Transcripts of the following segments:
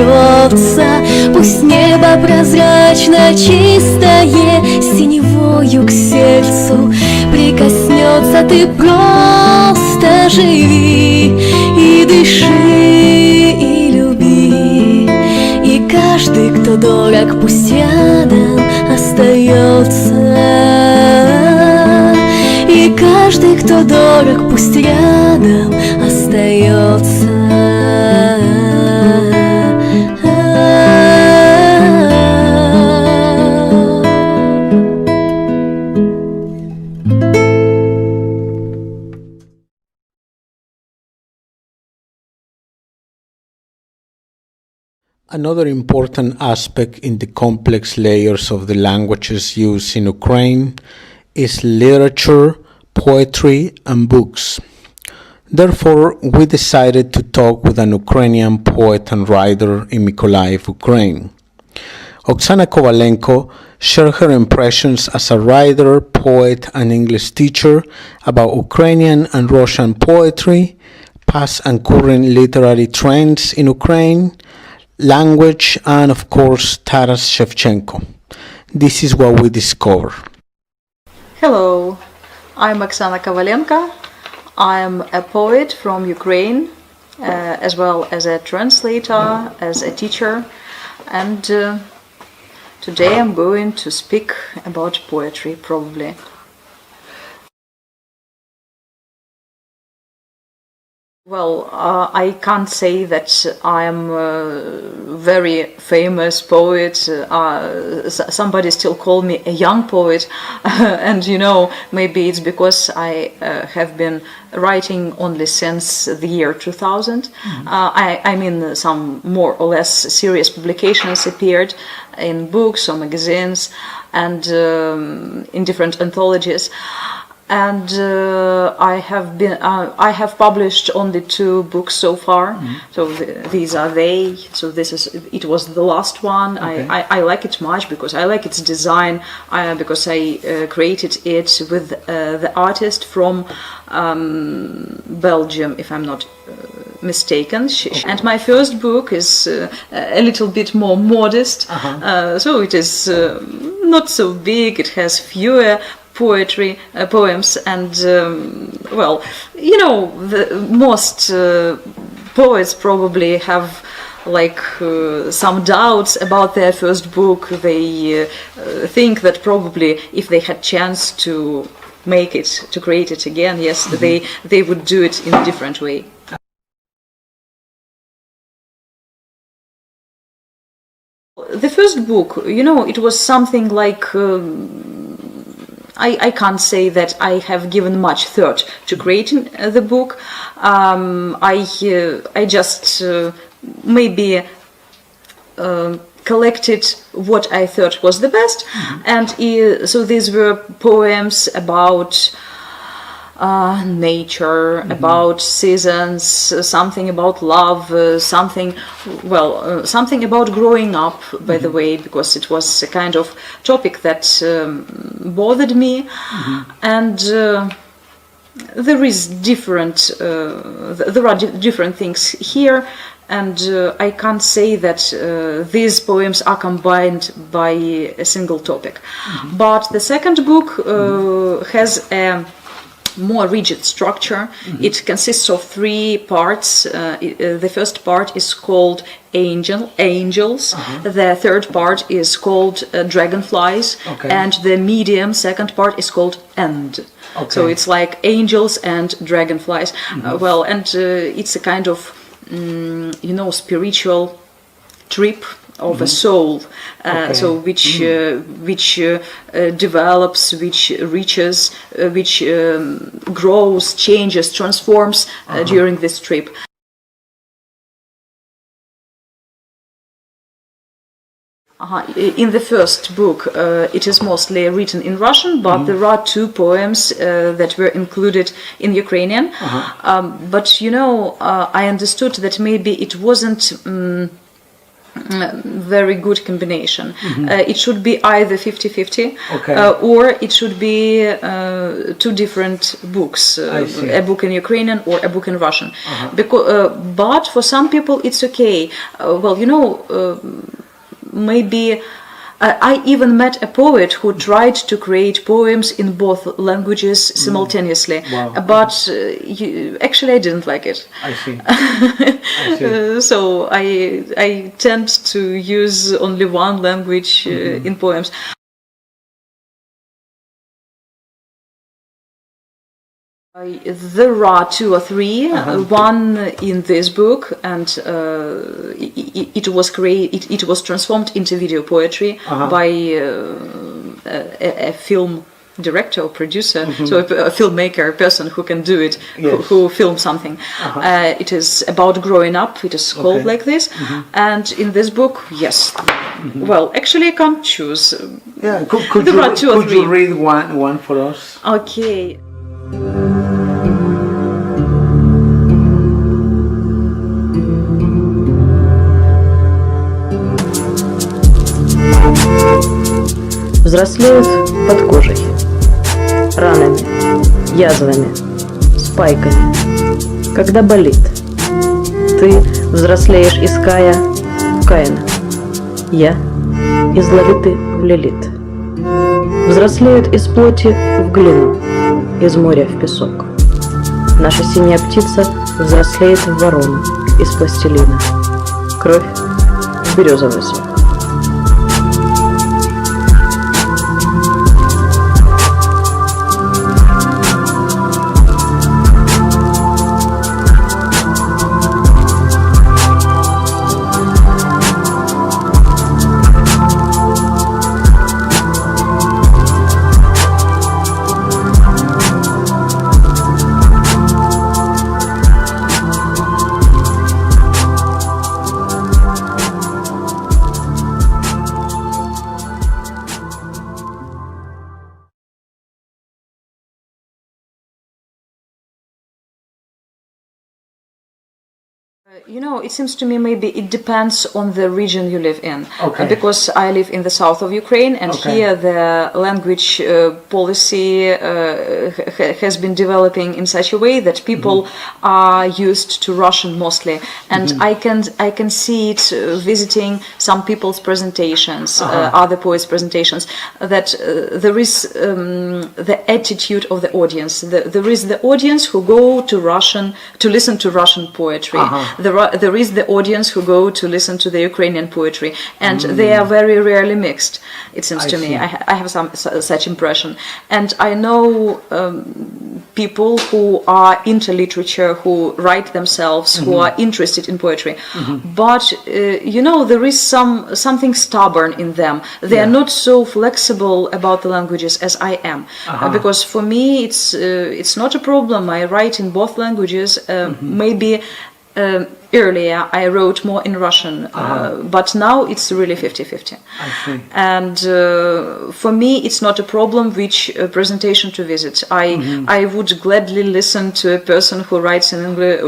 сойдется. Пусть небо прозрачно чистое синевою к сердцу прикоснется. Ты просто живи и дыши, и люби. И каждый, кто дорог, пусть рядом остается. И каждый, кто дорог, пусть рядом остается. Another important aspect in the complex layers of the languages used in Ukraine is literature, poetry, and books. Therefore, we decided to talk with an Ukrainian poet and writer in Mykolaiv, Ukraine. Oksana Kovalenko shared her impressions as a writer, poet, and English teacher about Ukrainian and Russian poetry, past and current literary trends in Ukraine, language, and of course Taras Shevchenko. This is what we discover. Hello, I'm Oksana Kovalenko. I'm a poet from Ukraine, as well as a translator, as a teacher, and today I'm going to speak about poetry, probably. Well, I can't say that I'm a very famous poet. Somebody still call me a young poet, and you know, maybe it's because I have been writing only since the year 2000. I mean, some more or less serious publications appeared in books or magazines and in different anthologies. And I have published only 2 books so far. So these are they. So it was the last one. Okay. I like it much because I like its design. Because I created it with the artist from Belgium, if I'm not mistaken. Okay. And my first book is a little bit more modest. So it is not so big. It has fewer poems, and well, you know, the most poets probably have like some doubts about their first book. They think that probably if they had chance to make it, to create it again, yes, they would do it in a different way. The first book, you know, it was something like I can't say that I have given much thought to creating the book. I just maybe collected what I thought was the best, and so these were poems about nature, about seasons, something about love, something about growing up, by the way, because it was a kind of topic that bothered me, and there are different things here, and I can't say that these poems are combined by a single topic. But the second book has a more rigid structure. It consists of 3 parts. The first part is called angels. The third part is called dragonflies, and the medium second part is called end. So it's like angels and dragonflies. Well, and it's a kind of you know, spiritual trip of a soul, so which develops, which reaches, which grows, changes, transforms during this trip. In the first book, it is mostly written in Russian, but there are 2 poems that were included in Ukrainian. But you know, I understood that maybe it wasn't very good combination. It should be either 50-50 Okay. or it should be two different books, I see. a book in Ukrainian or a book in Russian. But for some people it's okay. Maybe I even met a poet who tried to create poems in both languages simultaneously, Wow. but actually I didn't like it. I see. I see. So I tend to use only one language in poems. There are two or three. One in this book, and it was transformed into video poetry by a film director or producer, so a filmmaker, a person who can do it, Yes. who films something. It is about growing up. It is called like this, and in this book, yes. Well, actually, I can't choose. Yeah, could There are two or you three. read one for us? Okay. Взрослеют под кожей, ранами, язвами, спайками, когда болит. Ты взрослеешь из Кая в Каина, я из Лолиты в Лилит. Взрослеют из плоти в глину, из моря в песок. Наша синяя птица взрослеет в ворону из пластилина. Кровь в березовый сок. It seems to me maybe it depends on the region you live in. Okay. Because I live in the south of Ukraine, and Okay. here the language policy has been developing in such a way that people are used to Russian mostly, and I can see it visiting some people's presentations, other poets' presentations, that there is the attitude of the audience. There is the audience who go to listen to Russian poetry. There is the audience who go to listen to the Ukrainian poetry, and they are very rarely mixed, it seems to me. see. I have such impression. And I know people who are into literature, who write themselves, who are interested in poetry. But, there is something stubborn in them. They are not so flexible about the languages as I am. Because for me, it's not a problem. I write in both languages. Maybe earlier I wrote more in Russian, but now it's really 50-50. I see. And for me, it's not a problem which presentation to visit. I would gladly listen to a person who writes in English,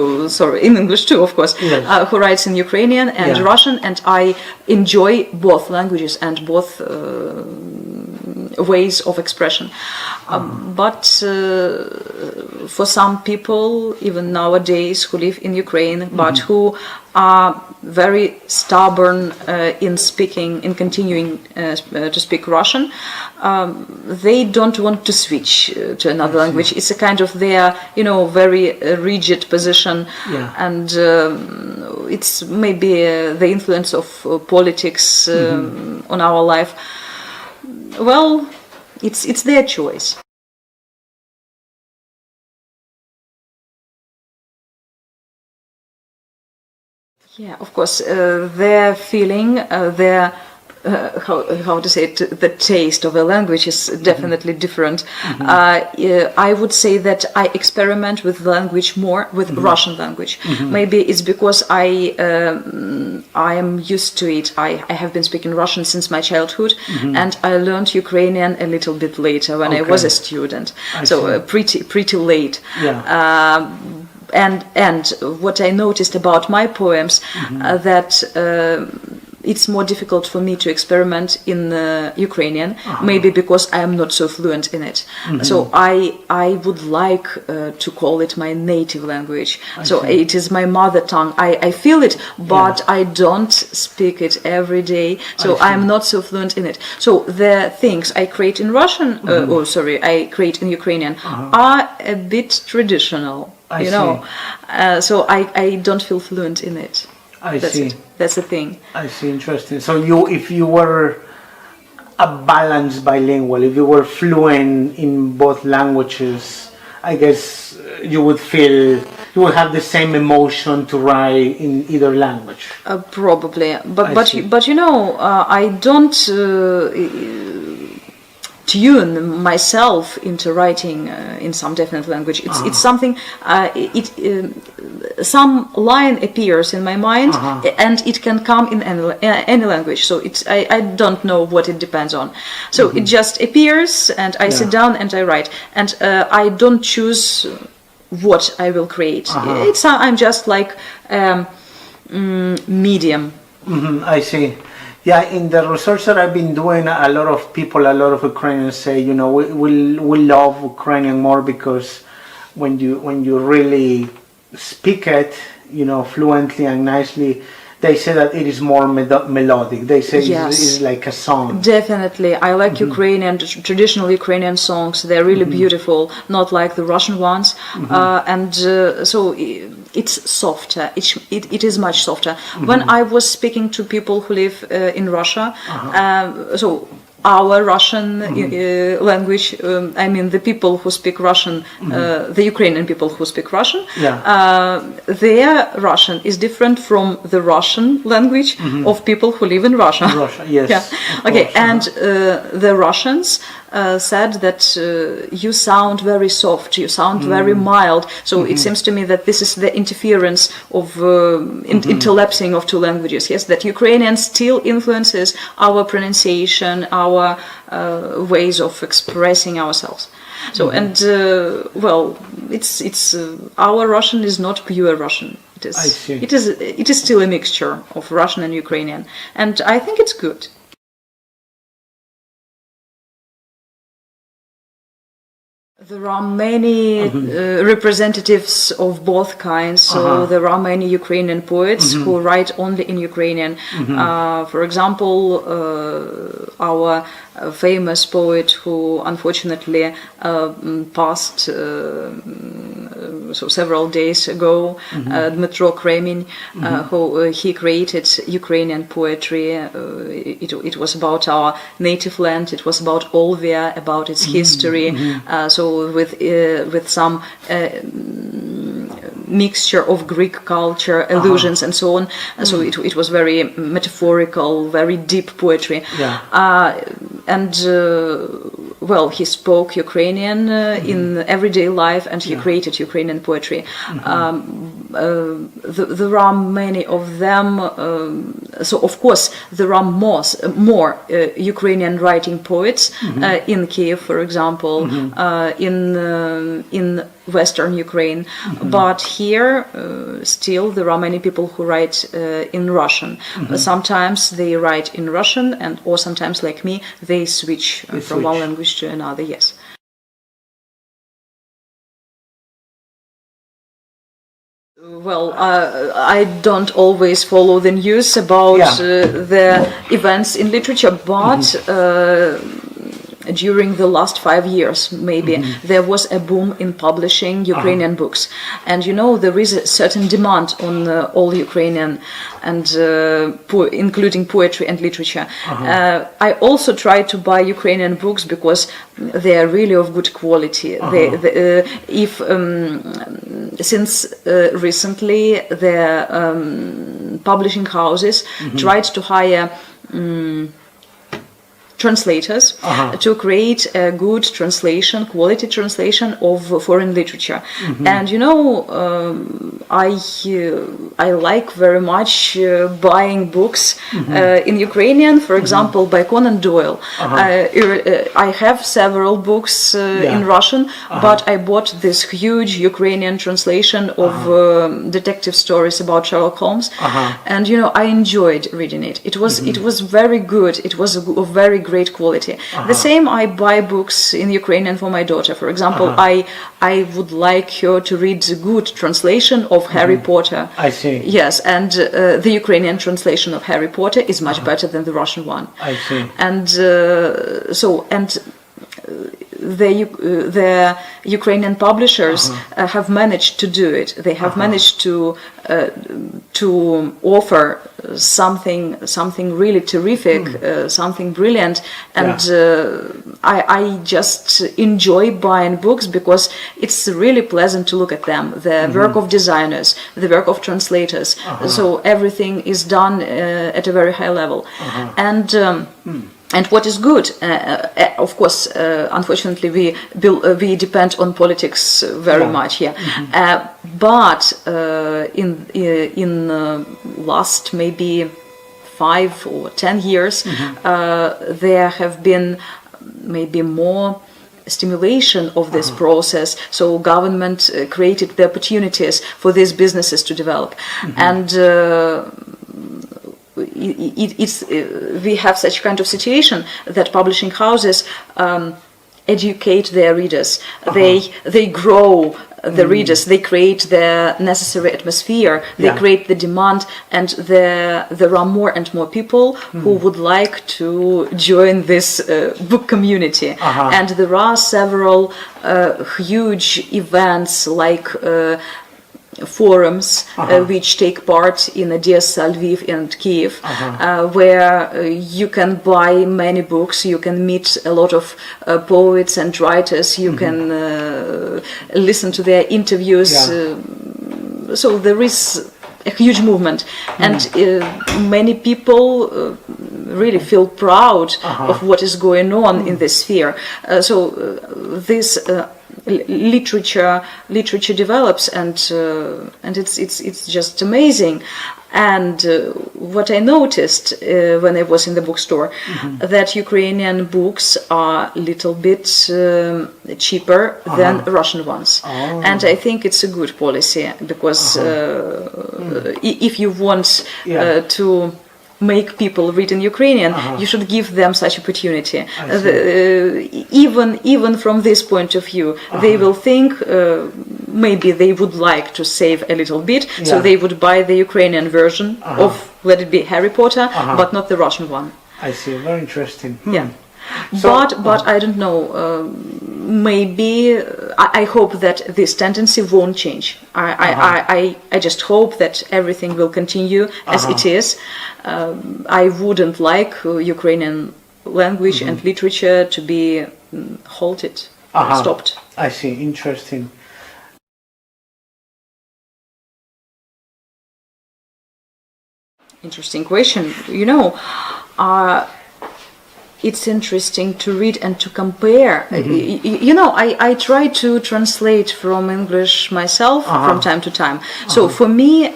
in English too, of course, Yes. who writes in Ukrainian and Yeah. Russian, and I enjoy both languages and both ways of expression. But for some people, even nowadays, who live in Ukraine, but who are very stubborn in continuing to speak Russian, they don't want to switch to another language. It's a kind of their, very rigid position, and it's maybe the influence of politics on our life. Well, it's their choice. Yeah, of course, their feeling, their how to say it, the taste of a language is definitely different. I would say that I experiment with language more with Russian language. Maybe it's because I am used to it. I have been speaking Russian since my childhood, and I learned Ukrainian a little bit later when I was a student. So pretty late. Yeah. And what I noticed about my poems that it's more difficult for me to experiment in Ukrainian, maybe because I am not so fluent in it. So I would like to call it my native language. So it is my mother tongue. I feel it, but I don't speak it every day. So I'm not so fluent in it. So the things I create in Russian, I create in Ukrainian, are a bit traditional. I see. So I don't feel fluent in it. That's see. It. That's the thing. I see, interesting. So if you were a balanced bilingual, if you were fluent in both languages, I guess you would have the same emotion to write in either language. Probably, but I don't tune myself into writing in some definite language. It's something. Some line appears in my mind, and it can come in any language. So I don't know what it depends on. So it just appears, and I sit down and I write, and I don't choose what I will create. I'm just like medium. I see. Yeah, in the research that I've been doing, a lot of Ukrainians say, we love Ukrainian more because when you really speak it, fluently and nicely, they say that it is more melodic. They say it's like a song. Definitely. I like Ukrainian, traditional Ukrainian songs. They're really beautiful, not like the Russian ones. So it's softer. It is much softer. When I was speaking to people who live in Russia, our Russian language, I mean the people who speak Russian, the Ukrainian people who speak Russian, their Russian is different from the Russian language of people who live in Russia. Russia, yes. Okay, and the Russians said that you sound very soft, you sound very mild. So it seems to me that this is the interference of interlapsing of two languages. Yes, that Ukrainian still influences our pronunciation, our ways of expressing ourselves. So it's our Russian is not pure Russian. It is still a mixture of Russian and Ukrainian, and I think it's good. There are many representatives of both kinds. So there are many Ukrainian poets who write only in Ukrainian. For example, our famous poet who unfortunately passed several days ago, Dmitro Kremin, who he created Ukrainian poetry. It was about our native land. It was about Olvia, about its history. With some mixture of Greek culture, allusions, and so on. So it was very metaphorical, very deep poetry. He spoke Ukrainian in everyday life, and he created Ukrainian poetry. There are many of them. So of course there are more Ukrainian writing poets in Kiev, for example, in Western Ukraine, but here still there are many people who write in Russian. Sometimes they write in Russian, or sometimes, like me, they switch from one language to another. Yes. Well, I don't always follow the news about the events in literature, but during the last 5 years, maybe, there was a boom in publishing Ukrainian books. And there is a certain demand on all Ukrainian, and including poetry and literature. I also try to buy Ukrainian books because they are really of good quality. Since recently the publishing houses tried to hire translators to create a good translation, quality translation of foreign literature. And you know, I like very much buying books in Ukrainian, for example, by Conan Doyle. I have several books in Russian, but I bought this huge Ukrainian translation of detective stories about Sherlock Holmes, and you know, I enjoyed reading it. It was very good. It was of very great quality. The same, I buy books in Ukrainian for my daughter. For example, I would like her to read the good translation of Harry Potter. I see. Yes, and the Ukrainian translation of Harry Potter is much better than the Russian one. I see. And the Ukrainian publishers have managed to do it. They have managed to offer something really terrific, something brilliant, and I just enjoy buying books because it's really pleasant to look at them. The work of designers, the work of translators. So everything is done at a very high level, and what is good, of course, unfortunately, we depend on politics very much here. But in last maybe 5 or 10 years, there have been maybe more stimulation of this process. So government created the opportunities for these businesses to develop, and. We have such kind of situation that publishing houses educate their readers. They grow the readers. They create the necessary atmosphere. They create the demand, and there are more and more people who would like to join this book community. And there are several huge events like forums which take part in Odessa, Lviv and Kiev, where you can buy many books, you can meet a lot of poets and writers, you can listen to their interviews. So there is a huge movement, and many people really feel proud of what is going on in this sphere. So this literature develops, and it's just amazing. And what I noticed when I was in the bookstore, that Ukrainian books are a little bit cheaper than Russian ones, and I think it's a good policy because if you want to make people read in Ukrainian, you should give them such opportunity. Even from this point of view, they will think maybe they would like to save a little bit, so they would buy the Ukrainian version of, let it be Harry Potter, but not the Russian one. I see, very interesting. Yeah. But I don't know, maybe I hope that this tendency won't change. I just hope that everything will continue as it is. I wouldn't like Ukrainian language and literature to be halted, stopped. I see, interesting. Interesting question. You know, it's interesting to read and to compare. You know, I try to translate from English myself from time to time. So for me,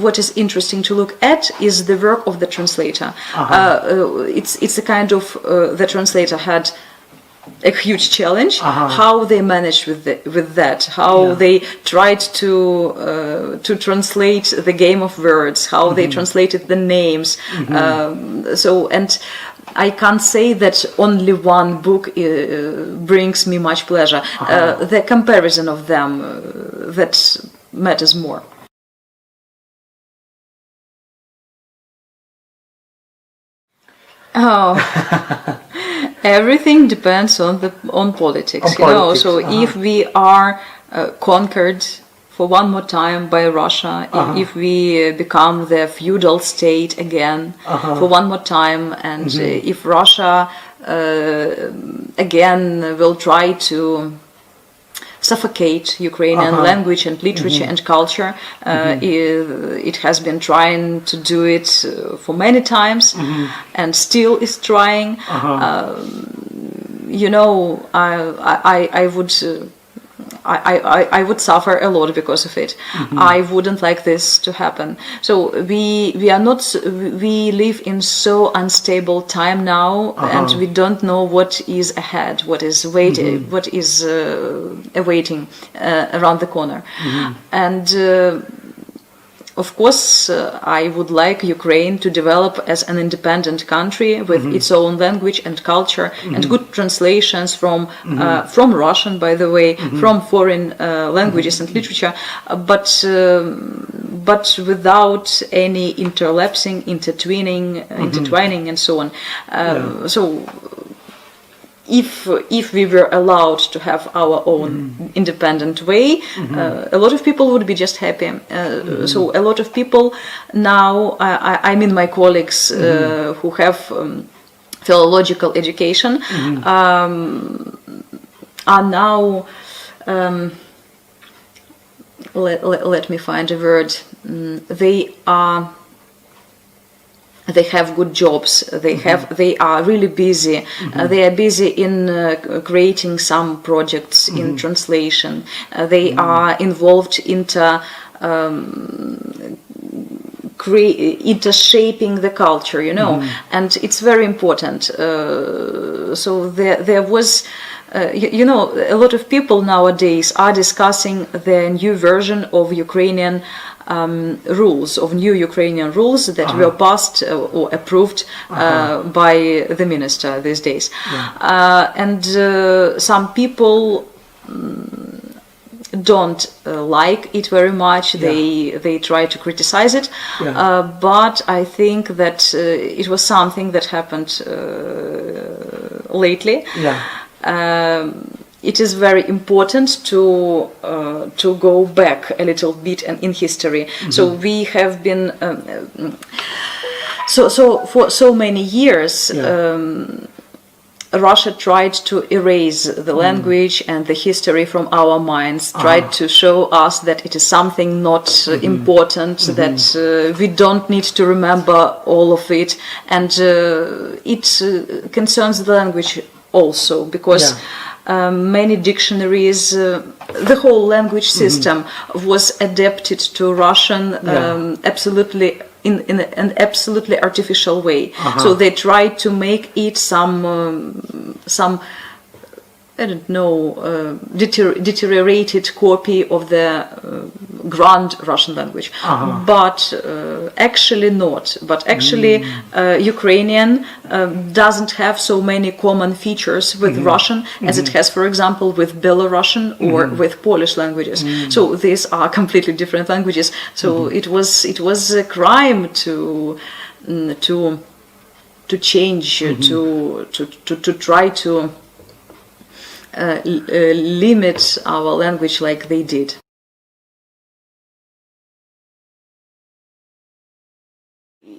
what is interesting to look at is the work of the translator. It's a kind of, the translator had a huge challenge, how they managed with that, how they tried to translate the game of words, how they translated the names. So, and I can't say that only one book brings me much pleasure. The comparison of them, that matters more. Everything depends on politics, you know. So if we are conquered for one more time by Russia, if we become the feudal state again for one more time, and if Russia again will try to suffocate Ukrainian language and literature and culture. It has been trying to do it for many times and still is trying. You know, I would suffer a lot because of it. I wouldn't like this to happen. So we live in so unstable time now, and we don't know what is ahead, what is awaiting around the corner, and. Of course, I would like Ukraine to develop as an independent country with its own language and culture and good translations from Russian, by the way, from foreign languages and literature, but without any interlapsing, intertwining, and so on. So. If we were allowed to have our own independent way, a lot of people would be just happy. So a lot of people now, I mean my colleagues who have philological education, are now, let me find a word, they have good jobs. They are really busy. They are busy in creating some projects in translation. They are involved into shaping the culture, you know, and it's very important. So there was. You know, a lot of people nowadays are discussing the new version of Ukrainian rules, of new Ukrainian rules that were passed or approved by the minister these days. And some people don't like it very much. They try to criticize it, but I think that it was something that happened lately. It is very important to go back a little bit in history. So we have been so for so many years. Russia tried to erase the language and the history from our minds, tried to show us that it is something not important, that we don't need to remember all of it, and it concerns the language also, because many dictionaries, the whole language system was adapted to Russian absolutely in an absolutely artificial way. So they tried to make it some I don't know, deteriorated copy of the grand Russian language, but actually not. But actually, Ukrainian doesn't have so many common features with Russian as it has, for example, with Belarusian or with Polish languages. So these are completely different languages. So it was a crime to change, to try to limit our language like they did.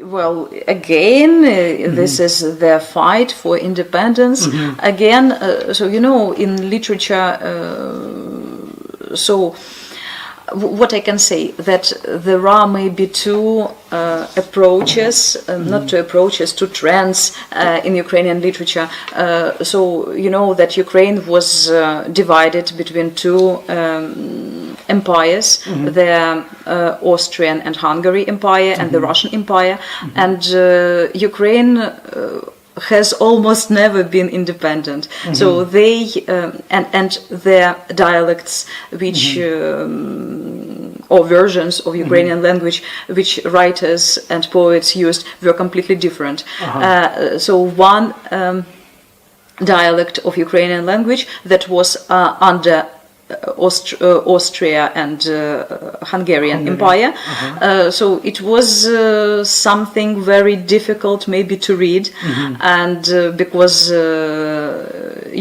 Well, again, this is their fight for independence. Again, so you know, in literature, so what I can say, that there are maybe two approaches, not two approaches, two trends in Ukrainian literature. So you know that Ukraine was divided between two empires, the Austrian and Hungary Empire and the Russian Empire, and Ukraine has almost never been independent. So they and their dialects, which or versions of Ukrainian language which writers and poets used, were completely different. So one dialect of Ukrainian language that was under Austria and Hungarian Empire. So it was something very difficult maybe to read, and because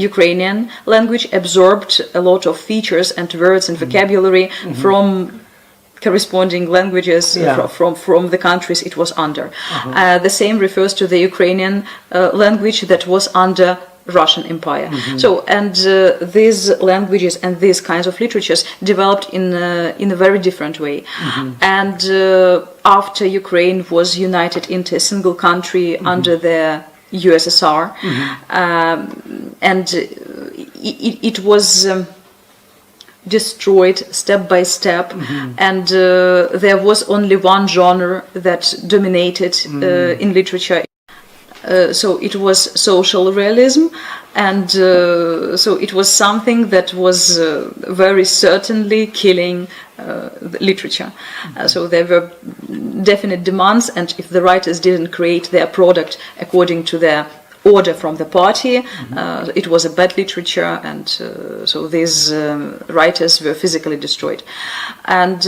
Ukrainian language absorbed a lot of features and words and vocabulary from corresponding languages from the countries it was under. The same refers to the Ukrainian language that was under Russian Empire. So, and these languages and these kinds of literatures developed in a very different way. And after Ukraine was united into a single country under the USSR, and it was destroyed step by step, and there was only one genre that dominated in literature. So it was social realism, and so it was something that was very certainly killing literature. So there were definite demands, and if the writers didn't create their product according to their order from the party, it was a bad literature, and so these writers were physically destroyed. And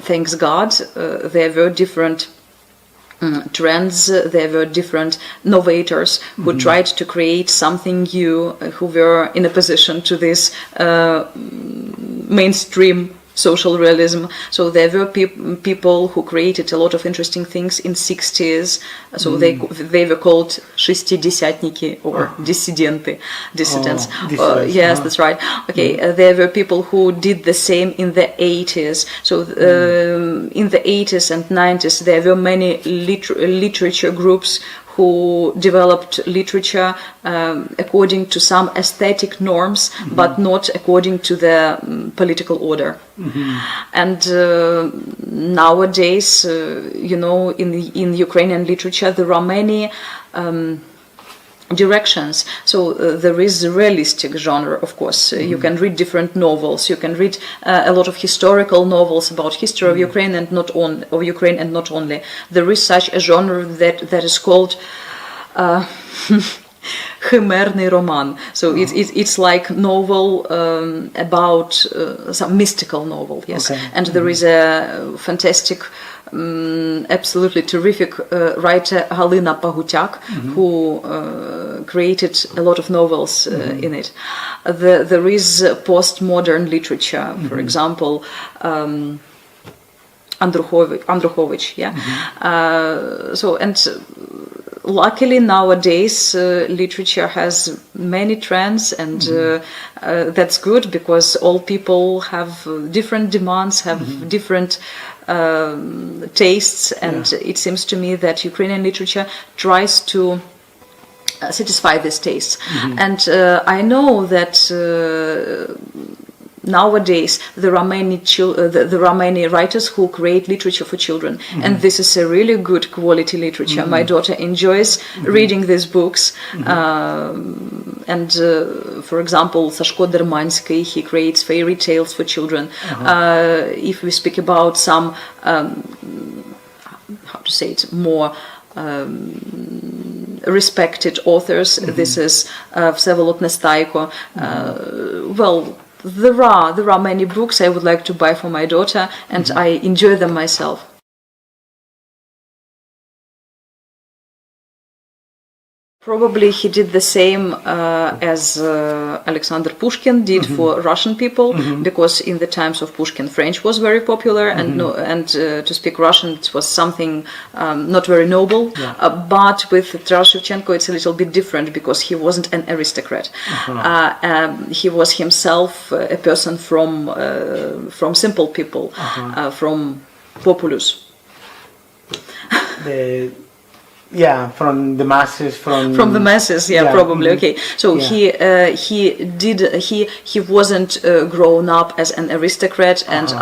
thanks God, there were different trends, there were different novators who tried to create something new, who were in a position to this mainstream social realism. So there were people who created a lot of interesting things in 60s. So they were called шестидесятники or dissidents. Yes, that's right. Okay, there were people who did the same in the 80s. So in the 80s and 90s there were many literature groups who developed literature according to some aesthetic norms, but not according to the political order. And nowadays, you know, in Ukrainian literature, there are many directions. So there is the realistic genre, of course. You can read different novels. You can read a lot of historical novels about history of Ukraine and not only. There is such a genre that is called Chimerny roman. So it's like novel about some mystical novel. Yes, and there is a fantastic. Absolutely terrific writer Halina Pagutyak, who created a lot of novels in it. There is postmodern literature, for example, Andruchovich. So, and luckily nowadays literature has many trends, and that's good, because all people have different demands, have different tastes, and it seems to me that Ukrainian literature tries to satisfy these tastes. And I know that nowadays there are many writers who create literature for children, and this is a really good quality literature. My daughter enjoys reading these books, and for example, Sashko Dermansky, he creates fairy tales for children. If we speak about some how to say it, more respected authors, this is Vsevolod Nestaiko. Well, there are many books I would like to buy for my daughter, and I enjoy them myself. Probably he did the same as Alexander Pushkin did for Russian people, because in the times of Pushkin, French was very popular, and to speak Russian it was something not very noble. But with Taras Shevchenko it's a little bit different, because he wasn't an aristocrat. He was himself a person from simple people, from populace. From the masses, from the masses, probably. Okay, so he wasn't grown up as an aristocrat, and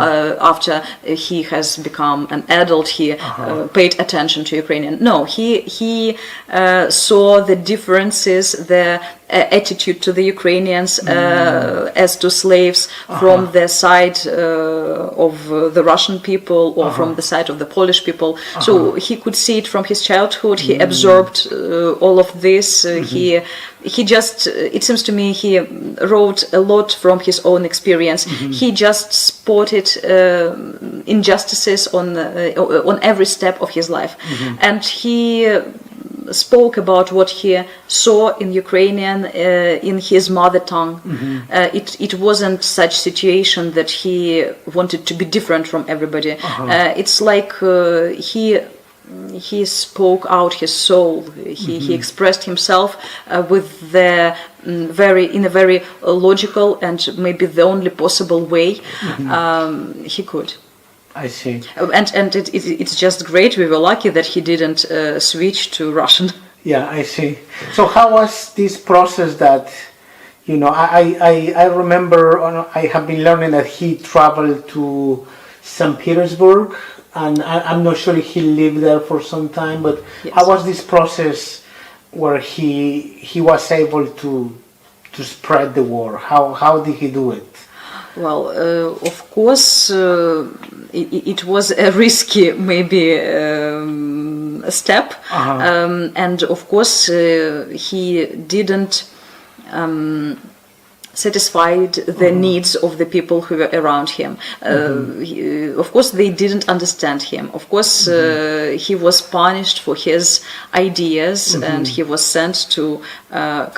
after he has become an adult, he paid attention to Ukrainian. No, he saw the differences, the attitude to the Ukrainians as to slaves from the side of the Russian people, or from the side of the Polish people. So he could see it from his childhood. He absorbed all of this. He just, it seems to me, he wrote a lot from his own experience. He just spotted injustices on every step of his life, and he spoke about what he saw in Ukrainian in his mother tongue. It wasn't such situation that he wanted to be different from everybody. It's like he he spoke out his soul. He expressed himself with the in a very logical and maybe the only possible way he could. I see. And it's just great. We were lucky that he didn't switch to Russian. Yeah, I see. So how was this process that, you know, I remember I have been learning that he traveled to St. Petersburg, and I'm not sure if he lived there for some time, but Yes. how was this process where he was able to spread the word? How did he do it? Well, of course, it was a risky, maybe, step, and of course, he didn't satisfy the needs of the people who were around him. Of course, they didn't understand him. Of course, he was punished for his ideas, and he was sent to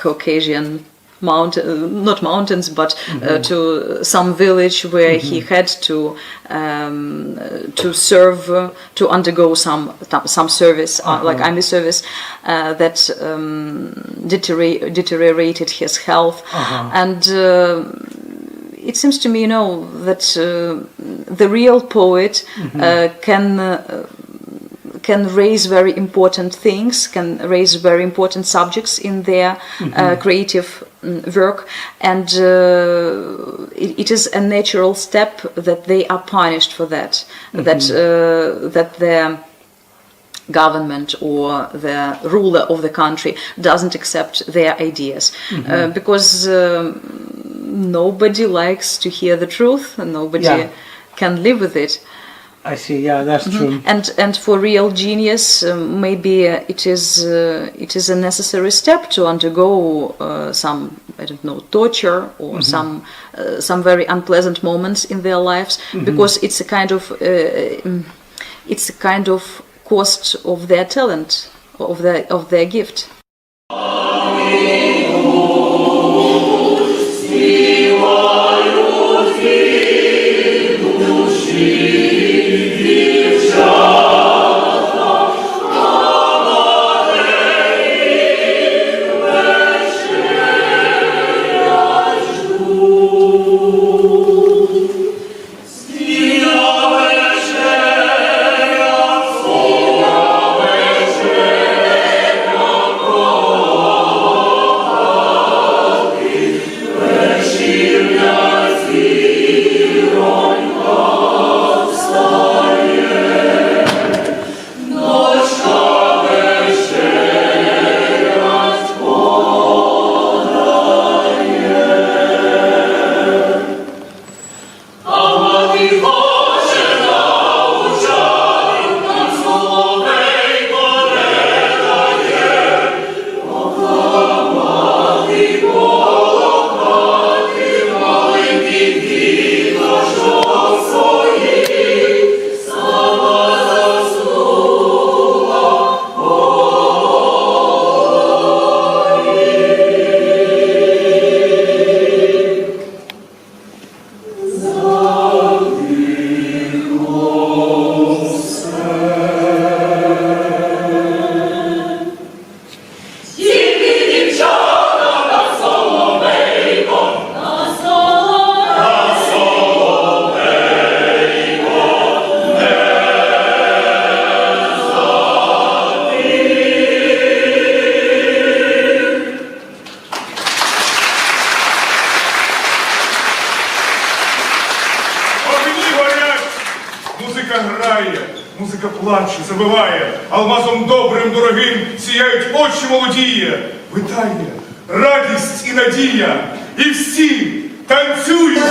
Caucasian not mountains, but to some village where he had to serve, to undergo some service, like army service, that deteriorated his health, and it seems to me, you know, that the real poet can raise very important things, can raise very important subjects in their creative work, and it is a natural step that they are punished for that, that the government or the ruler of the country doesn't accept their ideas, because nobody likes to hear the truth, and nobody can live with it. I see. Yeah, that's true. And for real genius, maybe it is a necessary step to undergo some, I don't know, torture or some very unpleasant moments in their lives, because it's a kind of cost of their talent, of their gift. Музика плаче, забиває, алмазом добрим, дорогим сіяють очі молодіє. Витає радість і надія, і всі танцюють.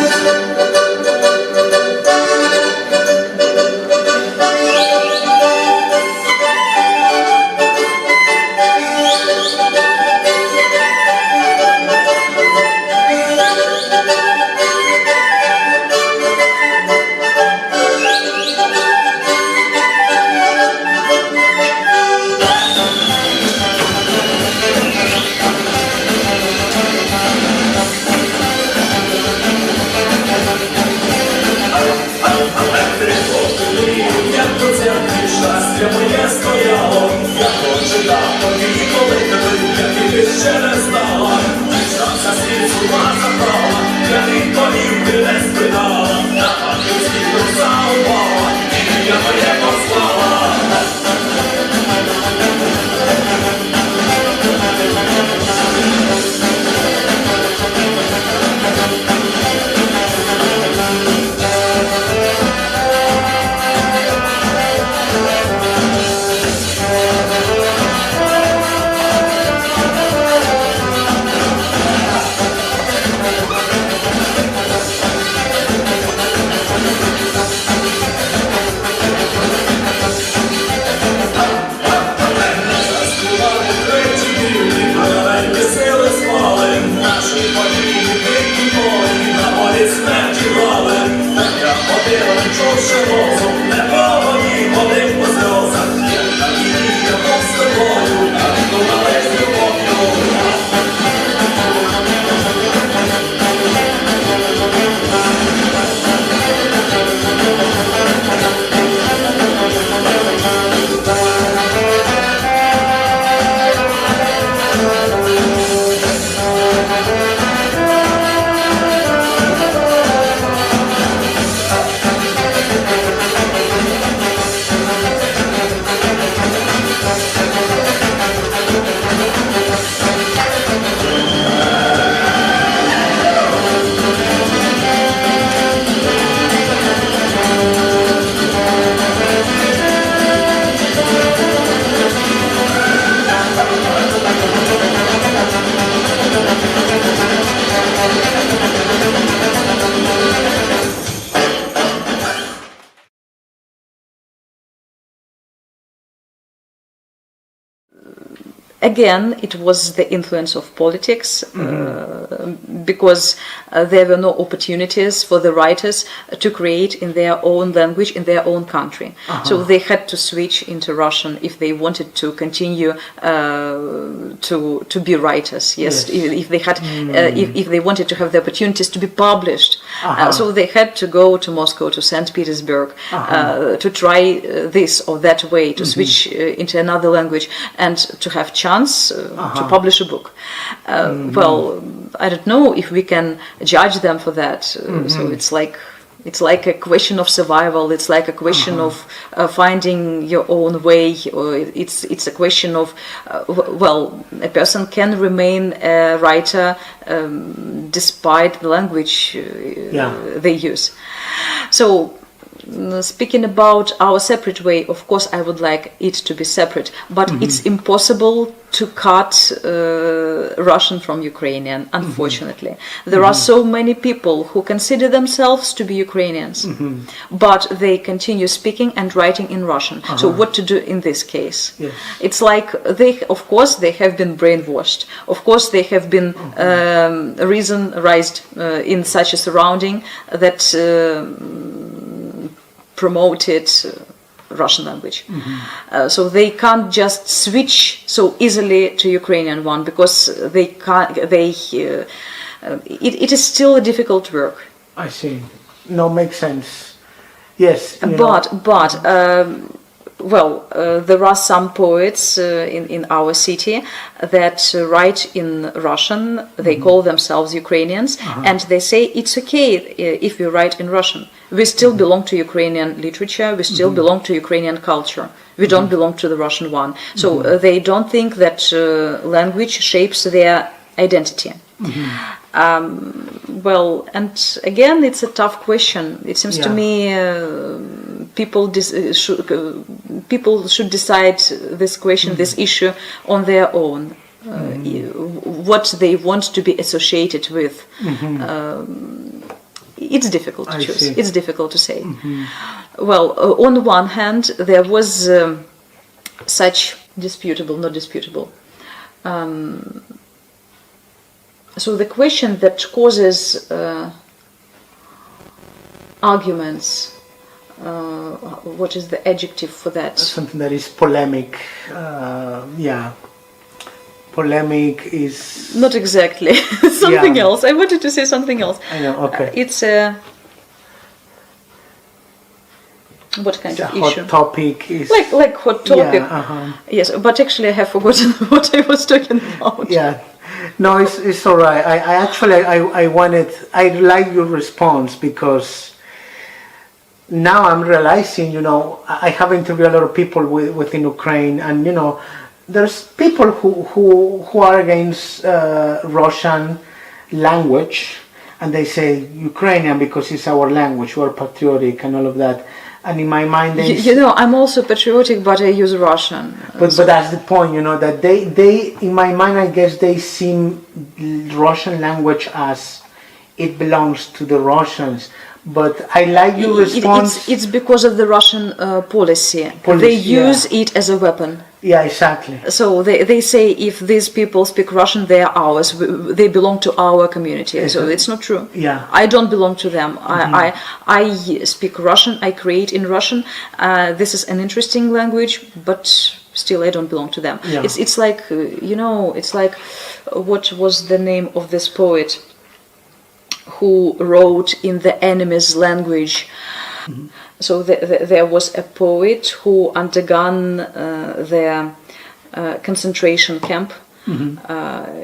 Again, it was the influence of politics, because there were no opportunities for the writers to create in their own language, in their own country. So they had to switch into Russian if they wanted to continue to be writers. Yes, if they had, if they wanted to have the opportunities to be published. So they had to go to Moscow, to St. Petersburg, to try this or that way, to switch into another language and to have chance to publish a book. Well, I don't know if we can judge them for that. So it's like a question of survival. It's like a question of finding your own way, or it's a question of well, a person can remain a writer despite the language they use. So, speaking about our separate way, of course I would like it to be separate, but it's impossible to cut Russian from Ukrainian, unfortunately. There are so many people who consider themselves to be Ukrainians, but they continue speaking and writing in Russian. So what to do in this case? It's like of course they have been brainwashed. Of course they have been raised in such a surrounding that promoted Russian language. So they can't just switch so easily to Ukrainian one, because they can't. It is still a difficult work. I see. No, makes sense. Yes. But there are some poets in our city that write in Russian. They call themselves Ukrainians, and they say it's okay if we write in Russian. We still belong to Ukrainian literature. We still belong to Ukrainian culture. We don't belong to the Russian one. So they don't think that language shapes their identity. Well, and again, it's a tough question. It seems to me people should decide this question, this issue on their own. What they want to be associated with. It's difficult to choose. It's difficult to say. Well, on the one hand, there was such not disputable. So the question that causes arguments, what is the adjective for that? Something that is polemic. Polemic is... Not exactly. Something else. I wanted to say something else. I know, okay. It's a... What kind of issue? Hot topic is... Like hot topic. Yes, but actually I have forgotten what I was talking about. Yeah. No, it's all right. I like your response, because now I'm realizing, I have interviewed a lot of people within Ukraine, and there's people who are against Russian language, and they say Ukrainian because it's our language, we're patriotic and all of that. And in my mind, I'm also patriotic, but I use Russian. But that's the point, that they in my mind, I guess they see Russian language as it belongs to the Russians. But I like your response. It's because of the Russian policy. Policy, They use it as a weapon. Yeah, exactly. So they say if these people speak Russian, they are ours. They belong to our community. So it's not true. Yeah. I don't belong to them. I speak Russian. I create in Russian. This is an interesting language, but still I don't belong to them. Yeah. It's like it's like what was the name of this poet who wrote in the enemy's language? So there was a poet who undergone the concentration camp.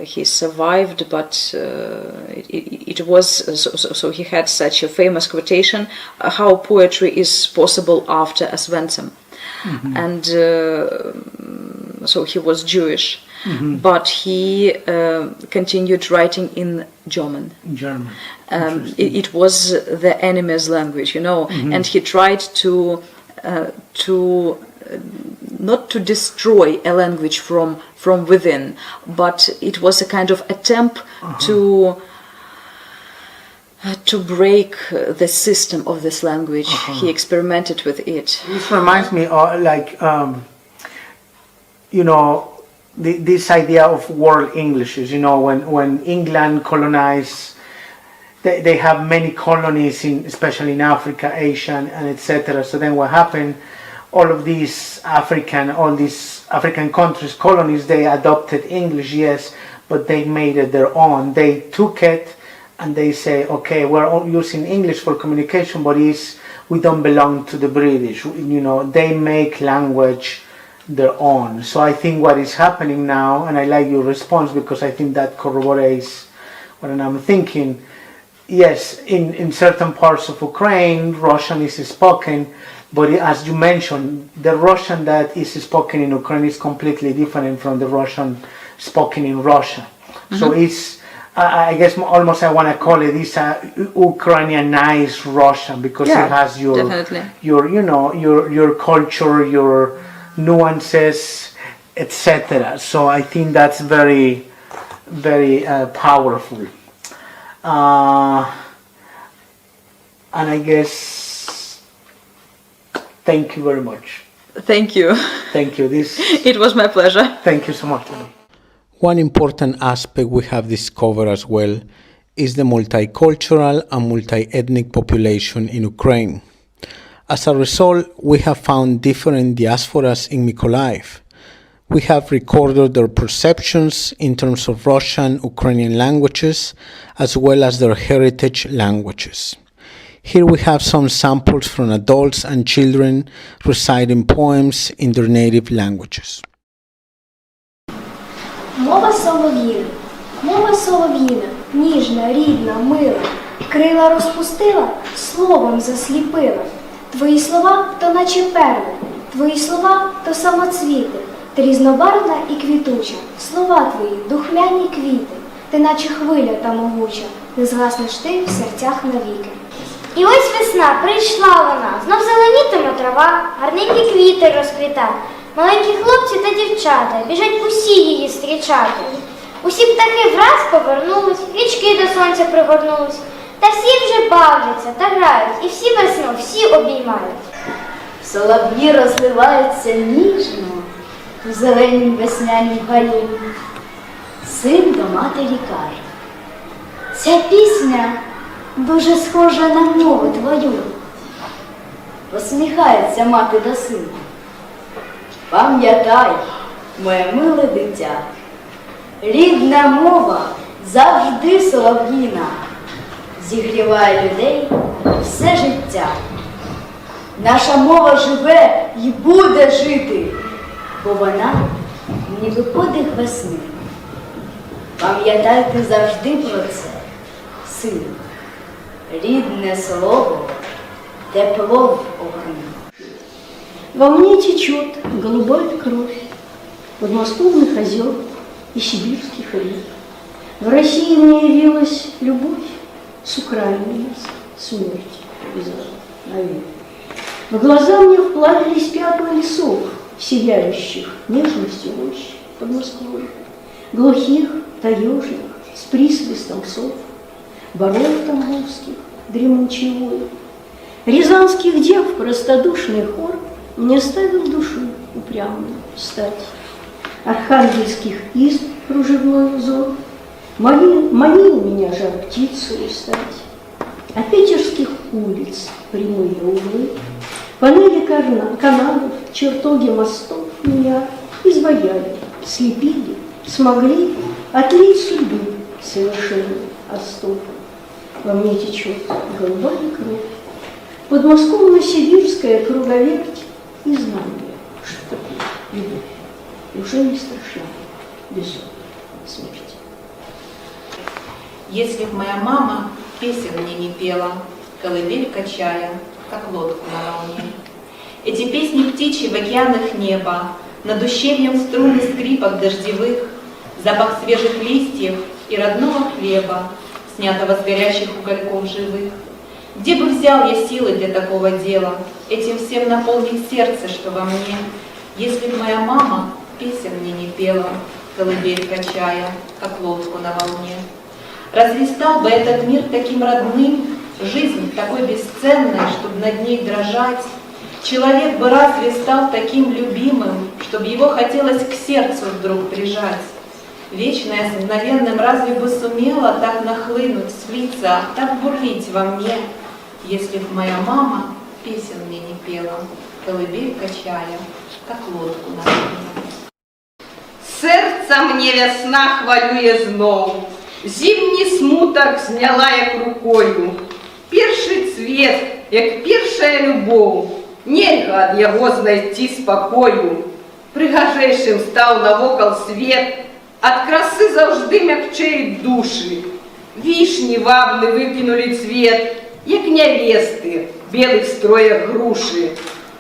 He survived, but it was so he had such a famous quotation: "How poetry is possible after Oswiecim," and so he was Jewish, but he continued writing in German. German. It was the enemy's language, and he tried to not to destroy a language from within, but it was a kind of attempt to break the system of this language. He experimented with it. This reminds me of this idea of world Englishes. When England colonized, they have many colonies, especially in Africa, Asia, and etc. So then what happened? All these African countries, colonies, they adopted English, yes, but they made it their own. They took it and they say, okay, we're all using English for communication, but we don't belong to the British. They make language their own. So I think what is happening now, and I like your response because I think that corroborates what I'm thinking. Yes, in certain parts of Ukraine, Russian is spoken, but as you mentioned, the Russian that is spoken in Ukraine is completely different from the Russian spoken in Russia. So it's, I guess almost I want to call it, it's a Ukrainianized Russian because it has your culture, your nuances, etc. So I think that's very, very powerful. And I guess, thank you very much. Thank you. Thank you. It was my pleasure. Thank you so much. One important aspect we have discovered as well is the multicultural and multi-ethnic population in Ukraine. As a result, we have found different diasporas in Mykolaiv. We have recorded their perceptions in terms of Russian, Ukrainian languages, as well as their heritage languages. Here we have some samples from adults and children reciting poems in their native languages. Мова солов'їна, ніжна, рідна, мила, крила розпустила, словом засліпила. Твої слова то наче перли, твої слова то самоцвіти, ти різнобарвна і квітуча, слова твої духмяні квіти, ти наче хвиля та могуча, не згаснеш ти в серцях навіки. І ось весна, прийшла вона, знов зеленітиме трава, гарненькі квіти розквіта. Маленькі хлопці та дівчата біжать усі її зустрічати. Усі птахи враз повернулись, річки до сонця пригорнулись. Та всі вже бавляться та грають, і всі весну, всі обіймають. Солов'ї розливаються ніжно у зеленім веснянім гаю. Син до матері каже: ця пісня дуже схожа на мову твою. Посміхається мати до сина. Пам'ятай, моє миле дитя, рідна мова завжди солов'їна, зігріває людей все життя. Наша мова живе і буде жити, бо вона ніби подих весни. Пам'ятайте завжди про це, сину, рідне слово, тепло в огні. Во мне течет голубая кровь подмосковных озер и сибирских рек. В России мне явилась любовь, с Украиной смерть навек. В глаза мне вплавились пятна лесов, сияющих нежностью рощ под Москвой, глухих, таежных, с присвистом сов, боров тамбовских, дремучий вой. Рязанских дев простодушный хор не ставил души упрямую стать. Архангельских изб кружевной узор манил меня жар птицей стать. А питерских улиц прямые углы, панели каналов, чертоги мостов меня изваяли, слепили, смогли отлить судьбы совершенный остов. Во мне течет голубая кровь, подмосковно-сибирская круговерть и знание, что такое любовь. Уже не страшна безумная смерть. Если б моя мама песен мне не пела, колыбель качая, как лодку на волне. Эти песни птичьи в океанах неба, над ущельем струны скрипок дождевых, запах свежих листьев и родного хлеба, снятого с горящих угольков живых. Где бы взял я силы для такого дела, этим всем наполнить сердце, что во мне, если б моя мама песен мне не пела, колыбель качая, как лодку на волне. Разве стал бы этот мир таким родным, жизнь такой бесценной, чтобы над ней дрожать? Человек бы разве стал таким любимым, чтобы его хотелось к сердцу вдруг прижать? Вечное с мгновенным разве бы сумело так нахлынуть, слиться, так бурлить во мне, если б моя мама песен мне не пела, колыбель качая, как лодку на волне. Серця мне весна хвалює знов, зимній смуток зняла як рукою. Перший цвет, як першая любов, нельга ад яго знайти спокою. Пригажейшим став навокал свет, ад красы завжди мягчеють душі. Вишні вабны выкинули цвет, як невесты, белых строях груши.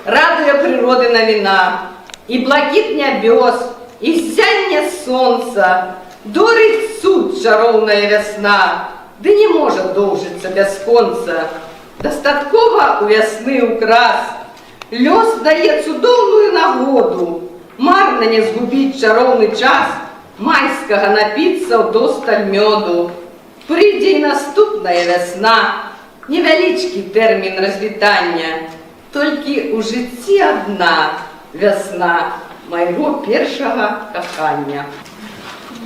Радуя природы новина, и блакит небес, и зяння сонца, дорить суд чаровная весна, да не может доўжыцца бясконца. Дастаткова у вясны украс, лёс дае цудоўную нагоду, марна не згубіць чароўны час, майскага напіцца ўдосталь мёду. Прыйдзе і наступная вясна, невялічкі тэрмін развітання, толькі ў жыцці адна вясна майго першага кахання.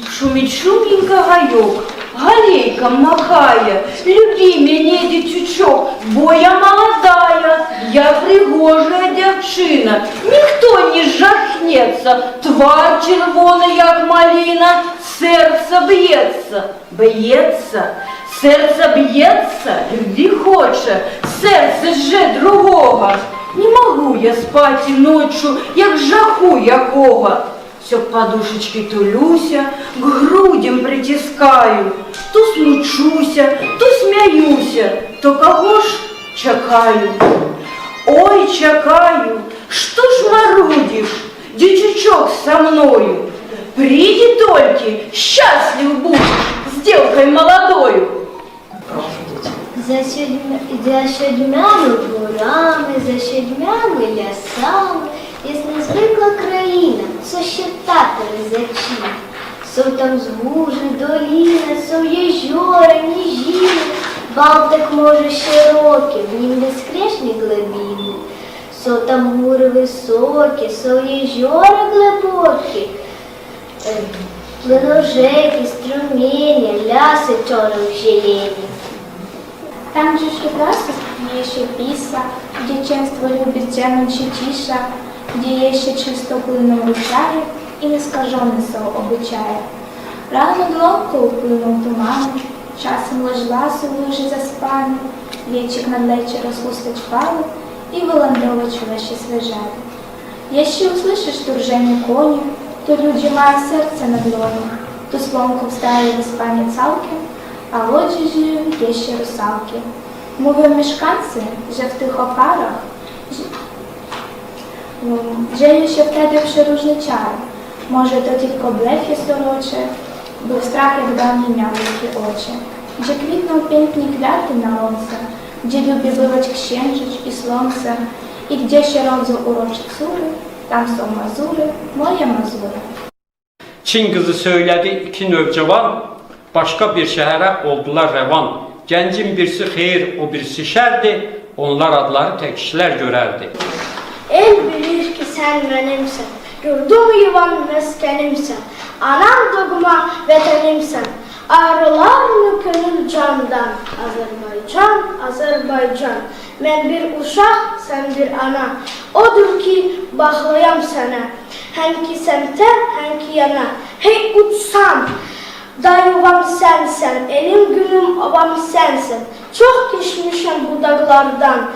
Шумить шумненько гайок, галейком махая, люби меня, дитючок, бо я молодая, я пригожая девчина, никто не жахнется, тварь червона, як малина, сердце бьется, сердце бьется, любви хоче, сердце же другого. Не могу я спать и ночью, як жаху якого. Все к подушечке тулюся, к грудям притискаю, то смучуся, то смеюся, то кого ж чекаю. Ой, чекаю, что ж марудишь, дичачок со мною? Приди только, счастлив будешь с девкой молодою. За седьмями горами, за седьмями лясами, ясно звикла країна, со щитати лизачі. Со там звужи, доліна, со єжори, ніжіни, Балтик може широкий, в нім безкрешні глибини. Со там гури високі, со єжори глибокі, плиножеки, струміння, ляси чором зелені. Там же прекрасно еще писа, где ченство любит тянучи тиша, где еще чисто плыну ручая и нескаженный сол обучая. Рано глонко уплынул туман, часом ложила сувужи заспані, лечик над лечи розпустить фалу и выландовать чуваши свежали. Если услышишь туржение кони, то люди мая сердце на длоні, то слонку вставили в спані цалки, а лоджі живуть є ще русалки. Мовили мешканці, że w tych oparach, że ще wtedy przeróżne czary. Może to tylko blefie sorocze, bo w strach jak dawniej miał wielkie oczy. Gdzie kwitną pięknie kwiaty na łące, gdzie lubię bywać księżyc i słońce i gdzie się rodzą urocze córy, tam są Mazury, moje Mazury. Çin kızı söyledi iki növcevan, başka bir şehre oldular revan. Gencin birisi xeyir, o birisi şərdir. Onlar adları tek kişilər görərdi. El bilir ki sen benimsin, yurdum yuvam meskenimsin, anam doğma vatanımsın. Ağrılar mı könül candan, Azerbaycan, Azerbaycan. Ben bir uşaq, sen bir ana, odur ki bağlayam sana. Hem ki semte, hem ki yana, hey uçsam, da yuvam sensen, elim günüm obam sensin. Çok geçmişim bu dağlardan,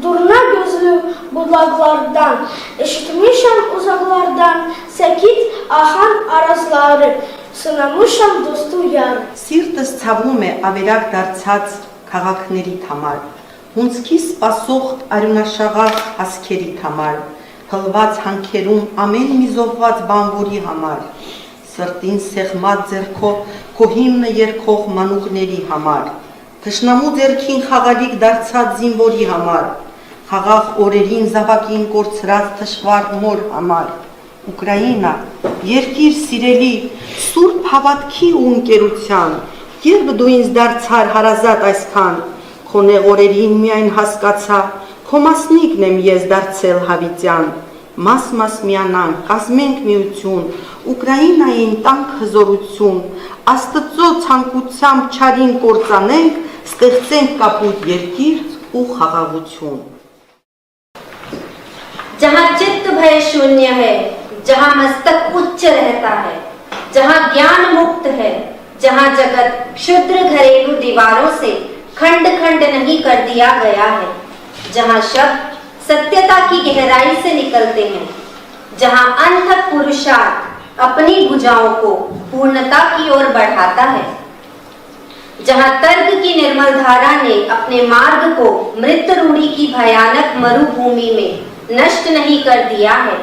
durna gözlü budaklardan, eşitmişim uzaklardan, sekit ahan arazları, sınamışım dostu yar. Սիրտս ցավում է ավերակ դարձած քաղաքների համար, հունցքի սպասող արյունաշաղախ հասքերի համար, հլված հանքերում ամեն մի զոհված բանվորի համար, սրտին սեղմած ձեռքով քո հիմնը երգող մանուկների համար, թշնամու ձեռքին խաղալիք դարձած զինվորի համար, խաղաղ օրերին զավակին կորցրած թշվառ մոր համար, Ուկրաինա, երկիր սիրելի, սուրբ հավատքի ու ընկերության, երբ դու ինձ դարձար հարազատ այսքան, քո նեղորերին միայն հասկացա, քո մասնիկն եմ ես դարձել հավիտյան, մաս միանանք, կազմենք միություն, Ուկրաինային տանք հզորություն, Աստծո ցանկությամբ չարին կործանենք, ստեղծենք կապույտ երկիր ու խաղաղություն։ जहाँ चित्त भय शून्य है, जहाँ मस्तक उच्च रहता है, जहाँ ज्ञान मुक्त है, जहाँ जगत क्षुद्र घरेलू दीवारों से खंड खंड नहीं कर दिया गया है, जहाँ शब्द सत्यता की गहराई से निकलते हैं, जहाँ अनथक पुरुषार्थ अपनी भुजाओं को पूर्णता की ओर बढ़ाता है, जहाँ तर्क की निर्मल धारा ने अपने मार्ग को मृत रूढ़ी की भयानक मरुभूमि में नष्ट नहीं कर दिया है,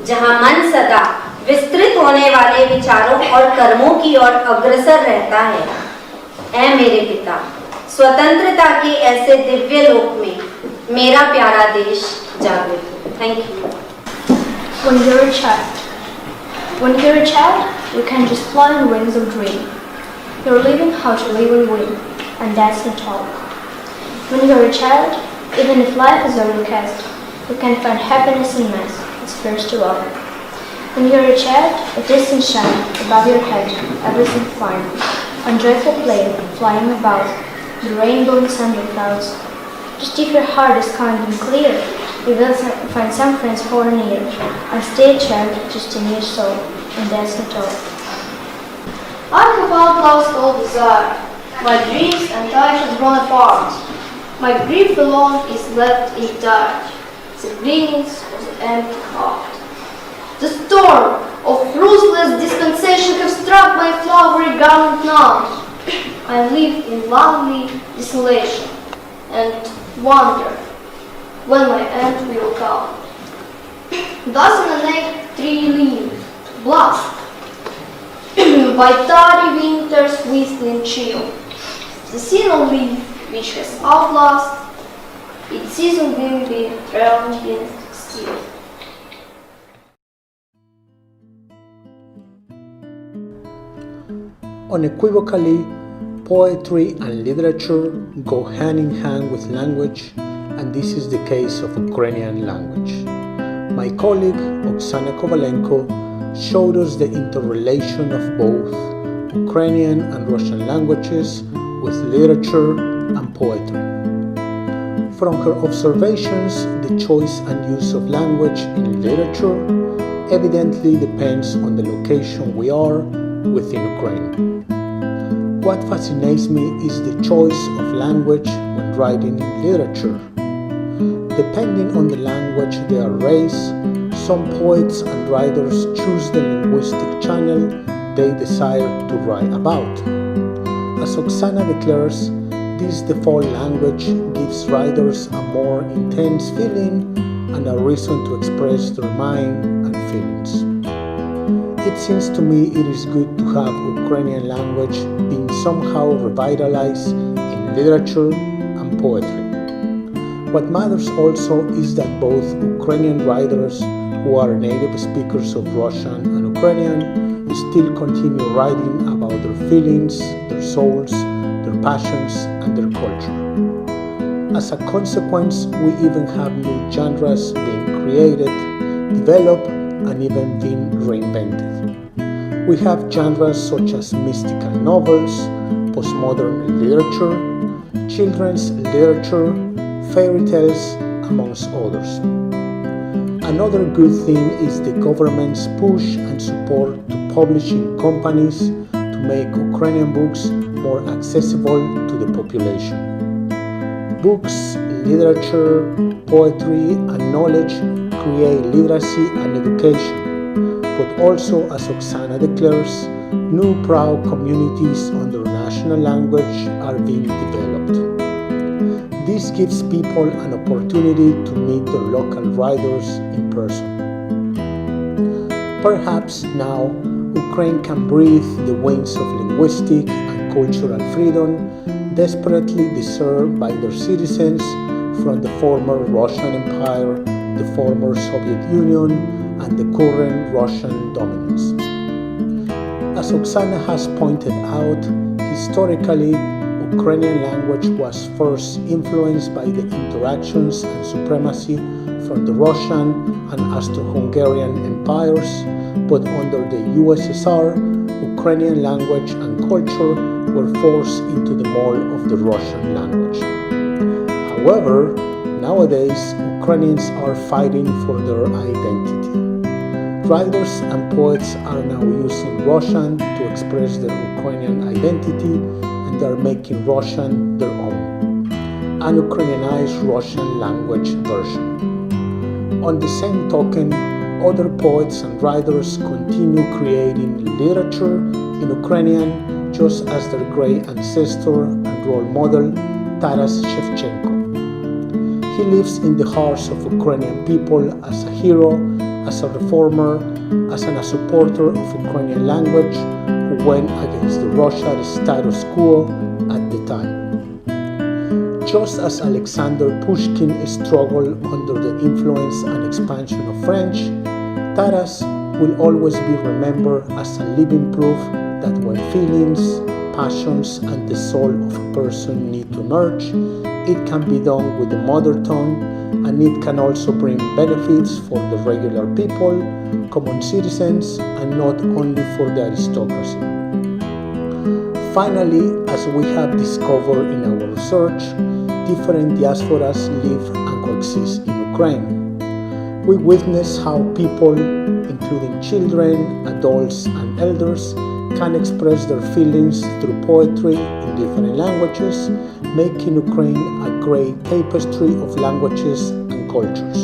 जहाँ मन सदा विस्तृत होने वाले विचारों और कर्मों की ओर अग्रसर रहता है। ऐ मेरे पिता, स्वतंत्रता के ऐसे दिव्य लोक में मेरा प्यारा देश जागृत हो। Thank you. When you're a child, you can just fly on wings of dream. You're learning how to live and win, and that's not all. When you're a child, even if life is overcast, you can find happiness in mass, it's first to all. When you're a child, a distant shine above your head, everything fine, on joyful play, flying about, the rainbow and sunny clouds. Just if your heart is kind and clear, you will find some friends who are near, and stay a child just in your soul, and that's not all. I have outlost all desire, my dreams and I have grown apart. My grief alone is left in dark, the greenness of the empty heart. The storm of ruthless dispensation have struck my flowery garment now. I live in lonely desolation and wonder when my end will come. Does an naked tree lean, blast by tardy winter's whistling chill? The single leaf which has outlast its season will be transient still. Unequivocally, poetry and literature go hand in hand with language, and this is the case of Ukrainian language. My colleague Oksana Kovalenko showed us the interrelation of both Ukrainian and Russian languages with literature and poetry. From her observations, the choice and use of language in literature evidently depends on the location we are within Ukraine. What fascinates me is the choice of language when writing literature. Depending on the language they are raised, some poets and writers choose the linguistic channel they desire to write about. As Oksana declares, this default language gives writers a more intense feeling and a reason to express their mind and feelings. It seems to me it is good to have Ukrainian language being somehow revitalized in literature and poetry. What matters also is that both Ukrainian writers who are native speakers of Russian and Ukrainian still continue writing about their feelings, their souls, their passions, and their culture. As a consequence, we even have new genres being created, developed, and even being reinvented. We have genres such as mystical novels, postmodern literature, children's literature, fairy tales, amongst others. Another good thing is the government's push and support to publishing companies to make Ukrainian books more accessible to the population. Books, literature, poetry, and knowledge create literacy and education, but also, as Oksana declares, new proud communities under national language are being developed. This gives people an opportunity to meet their local writers in person. Perhaps now Ukraine can breathe the wings of linguistic and cultural freedom desperately deserved by their citizens from the former Russian Empire, the former Soviet Union, and the current Russian dominance. As Oksana has pointed out, historically, Ukrainian language was first influenced by the interactions and supremacy from the Russian and Austro-Hungarian empires, but under the USSR, Ukrainian language and culture were forced into the mold of the Russian language. However, nowadays, Ukrainians are fighting for their identity. Writers and poets are now using Russian to express their Ukrainian identity, and they are making Russian their own, an Ukrainianized Russian language version. On the same token, other poets and writers continue creating literature in Ukrainian, just as their great ancestor and role model, Taras Shevchenko. He lives in the hearts of Ukrainian people as a hero, as a reformer, as a supporter of Ukrainian language who went against the Russian status quo at the time. Just as Alexander Pushkin struggled under the influence and expansion of French, Taras will always be remembered as a living proof that when feelings, passions, and the soul of a person need to merge, it can be done with the mother tongue, and it can also bring benefits for the regular people, common citizens, and not only for the aristocracy. Finally, as we have discovered in our research, different diasporas live and coexist in Ukraine. We witness how people, including children, adults, and elders, can express their feelings through poetry in different languages, making Ukraine a great tapestry of languages and cultures.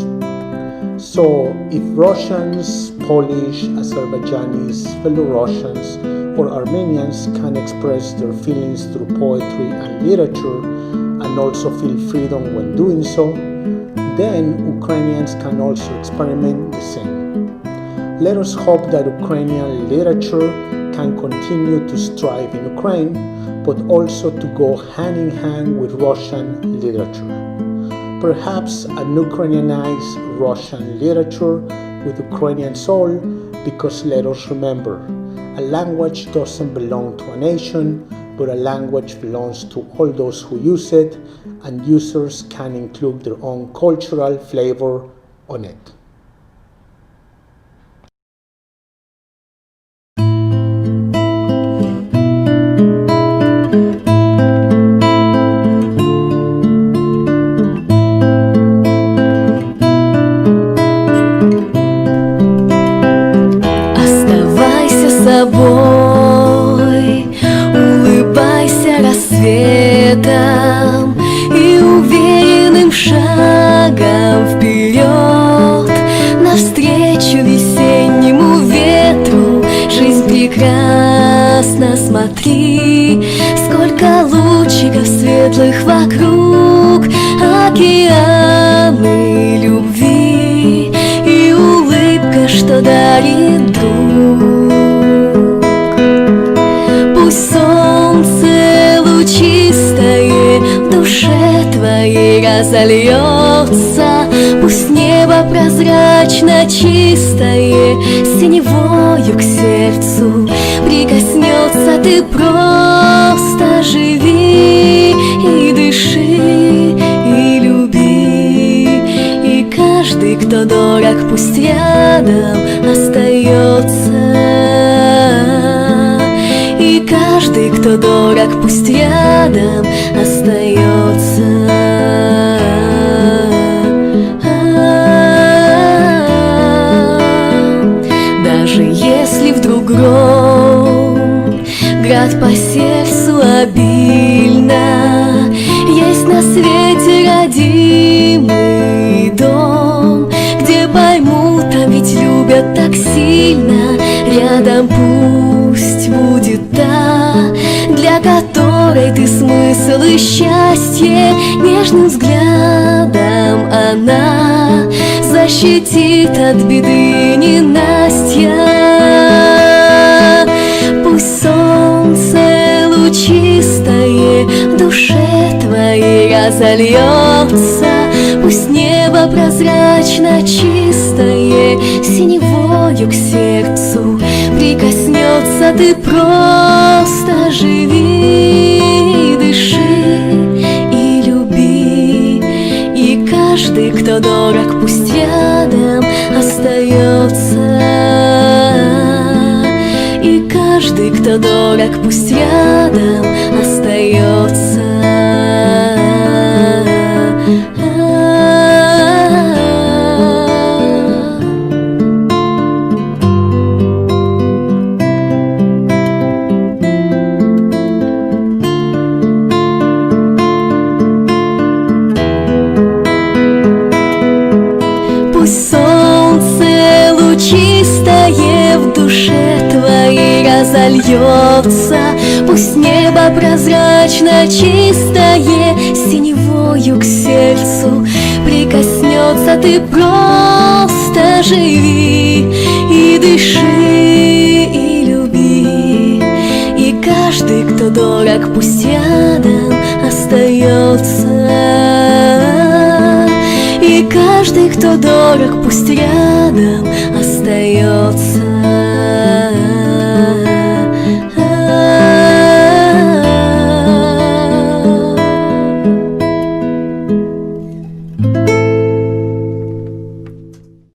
So, if Russians, Polish, Azerbaijanis, Belarusians, or Armenians can express their feelings through poetry and literature, and also feel freedom when doing so, then Ukrainians can also experiment the same. Let us hope that Ukrainian literature can continue to strive in Ukraine, but also to go hand in hand with Russian literature. Perhaps an Ukrainianized Russian literature with Ukrainian soul, because let us remember, a language doesn't belong to a nation, but a language belongs to all those who use it, and users can include their own cultural flavor on it. Оставайся собой, улыбайся рассветом и уверенным шагом вперед, навстречу весеннему ветру. Жизнь прекрасна, смотри, сколько лучиков светлых вокруг, океаны любви и улыбка, что дарит друг. Пусть солнце лучистое в душе твоей разольется, пусть небо прозрачно чистое синевою к сердцу прикоснется. Ты просто живи и дорог, пусть рядом остается. И каждый, кто дорог, пусть рядом остается. Даже если вдруг гром град по сердцу обильно, есть на свете родимый дом, где поймут, а ведь любят так сильно. Рядом пусть будет та, для которой ты смысл и счастье. Нежным взглядом она защитит от беды ненастья. Пусть солнце лучистое в душе твоей разольется, пусть небо прозрачно чистое синевою к сердцу прикоснется. Ты просто живи, дыши и люби, и каждый, кто дорог, пусть рядом остается. И каждый, кто дорог, пусть рядом остается. Пусть солнце лучистое в душе твоей разольется, пусть небо прозрачно чистое синевою к сердцу прикоснется. Ты просто живи и дыши и люби, и каждый, кто дорог, пусть рядом остается. И каждый, кто дорог, пусть рядом остается.